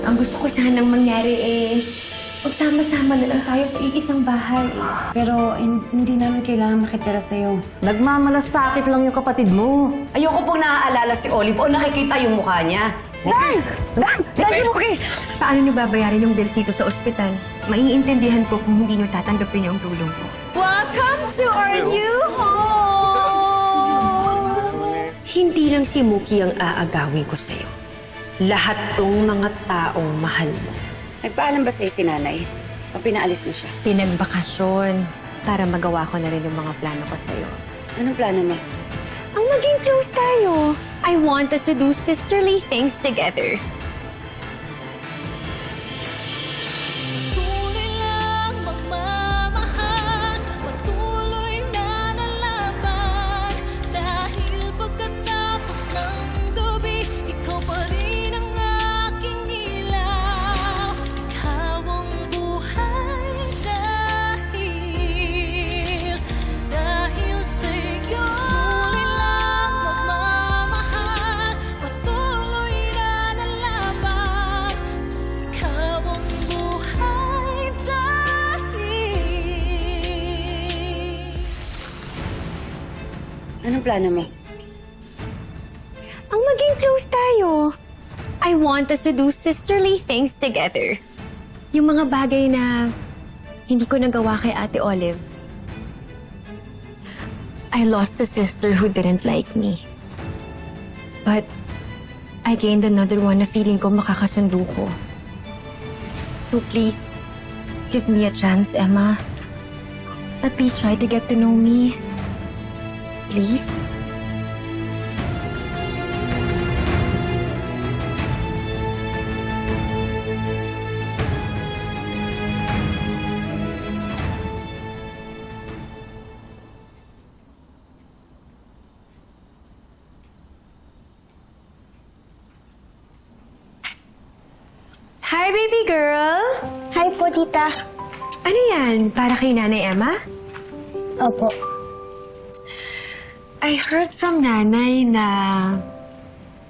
Ang gusto ko sanang mangyari magsama-sama na lang tayo sa iisang bahay. Pero hindi namin kailangan makitira sa'yo. Nagmamalasakit lang yung kapatid mo. Ayoko pong naaalala si Olive o nakikita yung mukha niya. Okay. Paano niyo babayaran yung bills dito sa ospital? Maiintindihan ko kung hindi niyo tatanggapin yung tulong ko. Welcome to our new home! Hindi lang si Mookie ang aagawin ko sa'yo. Lahat tong mga taong mahal mo. Nagpaalam ba sa'yo si nanay? O pinaalis mo siya? Pinagbakasyon para magawa ko na rin yung mga plano ko sa'yo. Anong plano mo? Ang maging close tayo. I want us to do sisterly things together. Tunay lang magmamahal, patuloy na lalaban. Dahil pagkatapos ng gabi, ikaw pa rin ang aking ilaw. Ikaw ang buhay dahil sa'yo. Tunay lang magmamahal, patuloy na lalaban. Ikaw ang buhay Anong plano mo? Ang maging close tayo. I want us to do sisterly things together. Yung mga bagay na hindi ko nagawa kay Ate Olive. I lost a sister who didn't like me. But I gained another one na feeling ko makakasundo ko. So please, give me a chance, Emma. At least try to get to know me. Please? Hi, baby girl! Hi po, tita. Ano yan? Para kay Nanay Emma? Opo. I heard from Nanay na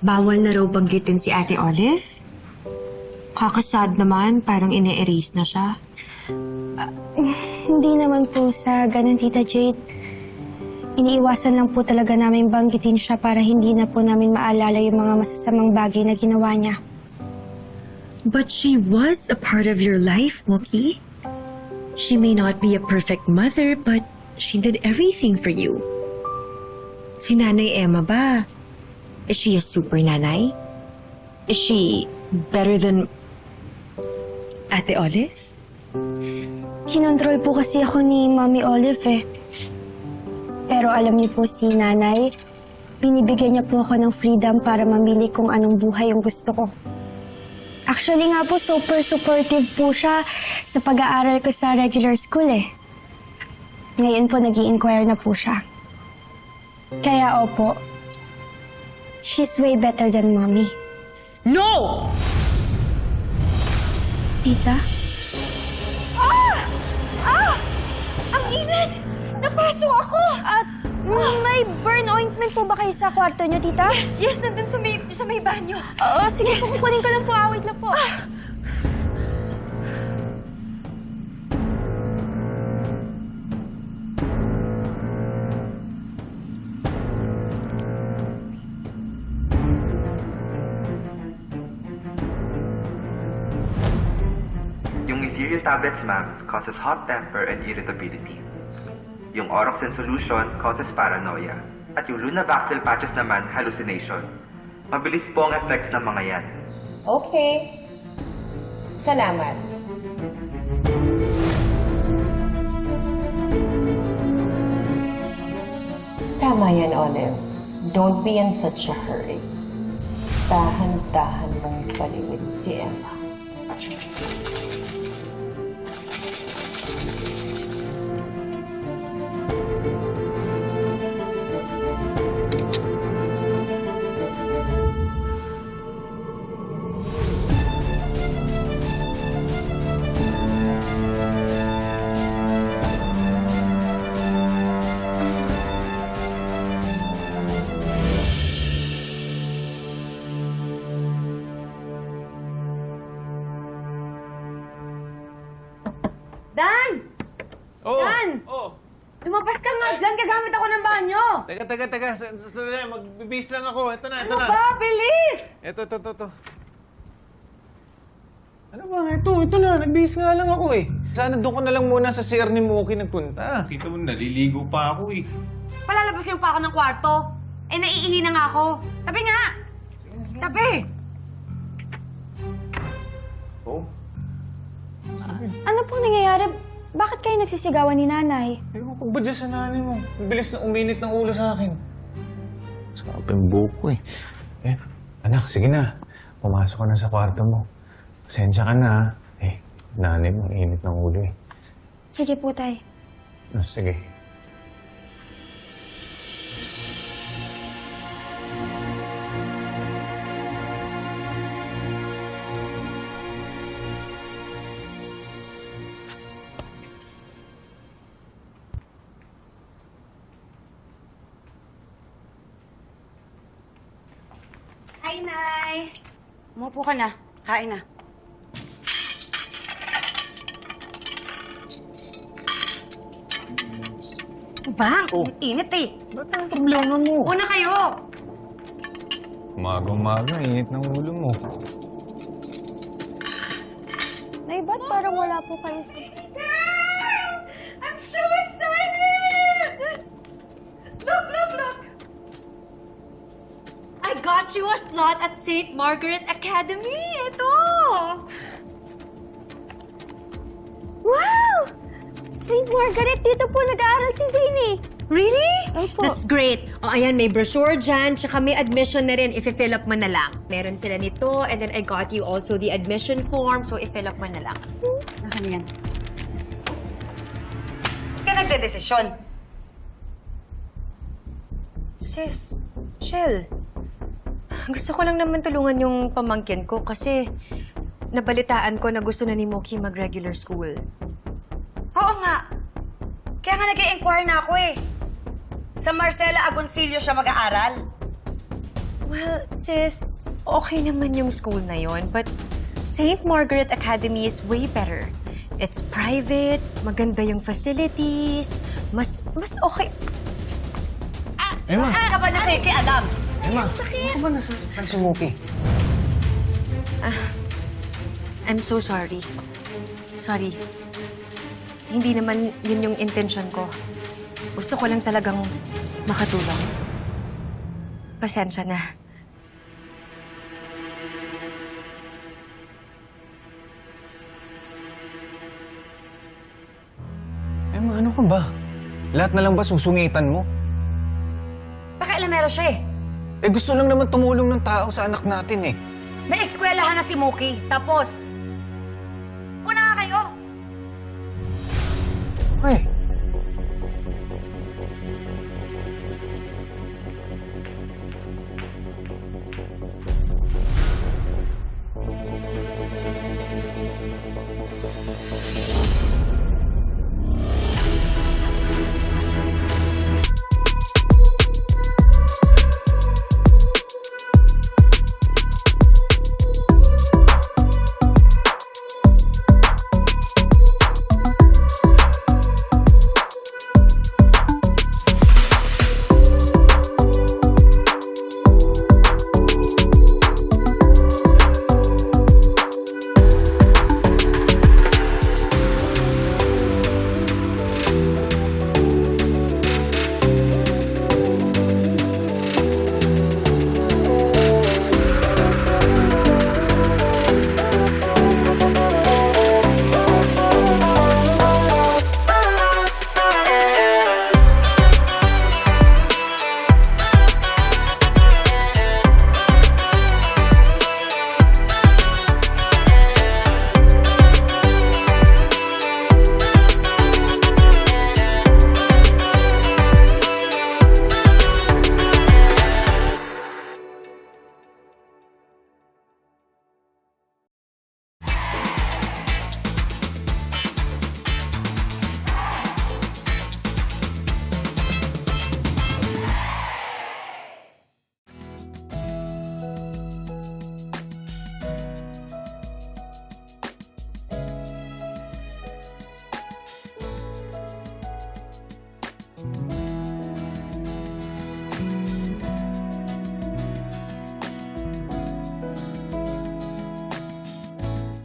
bawal na raw banggitin si Ate Olive. Kakasad naman, parang ine-erase na siya. Hindi naman po sa ganun, Tita Jade. Iniiwasan lang po talaga namin banggitin siya para hindi na po namin maalala yung mga masasamang bagay na ginawa niya. But she was a part of your life, Mookie. She may not be a perfect mother, but she did everything for you. Si Nanay Emma ba? Is she a super nanay? Is she better than Ate Olive? Kinontrol po kasi ako ni Mommy Olive eh. Pero alam niyo po si Nanay, binibigyan niya po ako ng freedom para mamili kung anong buhay yung gusto ko. Actually nga po, super supportive po siya sa pag-aaral ko sa regular school eh. Ngayon po, nag-i-inquire na po siya. Kaya opo, she's way better than Mommy. No! Tita? Ang init! Napaso ako! At may burn ointment po ba kayo sa kwarto niyo, Tita? Yes, nandun sa may banyo. Oo, sige po, kukunin ko lang po. Awit lang po. Yung ethereal tablets, ma'am, causes hot temper and irritability. Yung Oroxen solution causes paranoia. At yung Lunavaxil patches naman, hallucination. Mabilis po ang effects ng mga yan. Okay. Salamat. Tama yan, Olive. Don't be in such a hurry. Dahan-dahan mong paliwid si Emma. Dan! Oo. Dan! Oo. Lumabas ka nga dyan, gagamit ako ng banyo! Teka. Sandali, magbibihis lang ako. Ito na. Ano ba? Bilis! Ito. Ano ba? Ito na. Nagbihis nga lang ako eh. Sana doon ko na lang muna sa CR ni Moki nagpunta. Kita mo, naliligo pa ako eh. Palalabasin pa ako ng kwarto. Eh, naiihi na nga ako. Tabi nga! Tabi! Oh? Ano pong nangyayari? Bakit kayo nagsisigawan ni nanay? Ewan ko ba dyan sa nanay mo? Ang bilis na uminit ng ulo sa akin. Sarap yung buko eh. Anak, sige na. Pumasok ka na sa kwarto mo. Pasensya ka na. Nanay mo, init ng ulo eh. Sige po, tay. Sige. Hi, Nay! Umupo ka na. Kain na. Bang! Init eh. Ba't ang problema mo? Una kayo! Umaga, init ng ulo mo. Nay, ba't parang wala po kayo sa... I'm so excited! Look! I got you a slot at St. Margaret Academy! Ito! Wow! St. Margaret, dito po nag-aaral si Zini. Really? Opo. That's great. O, ayan, may brochure dyan, tsaka may admission na rin, i-fill up mo na lang. Meron sila nito, and then I got you also the admission form, so i-fill up mo na lang. Ano yan? Ka nagdedesisyon. Sis, chill. Gusto ko lang naman tulungan yung pamangkin ko kasi nabalitaan ko na gusto na ni Moki mag-regular school. Oo nga. Kaya nga nag-i-inquire na ako eh. Sa Marcela Agoncillo siya mag-aaral. Well, sis, okay naman yung school na yon, but St. Margaret Academy is way better. It's private, maganda yung facilities, mas okay. Emma! Ka ba nakikialam? Emma! Ano ba nasasaktan si Moki? I'm so sorry. Sorry. Hindi naman yun yung intention ko. Gusto ko lang talagang makatulong. Pasensya na. Emma, ano ka ba? Lahat na lang ba susungitan mo? Pakailamero siya eh. Gusto lang naman tumulong ng tao sa anak natin eh. May eskwelahan na si Mookie. Tapos,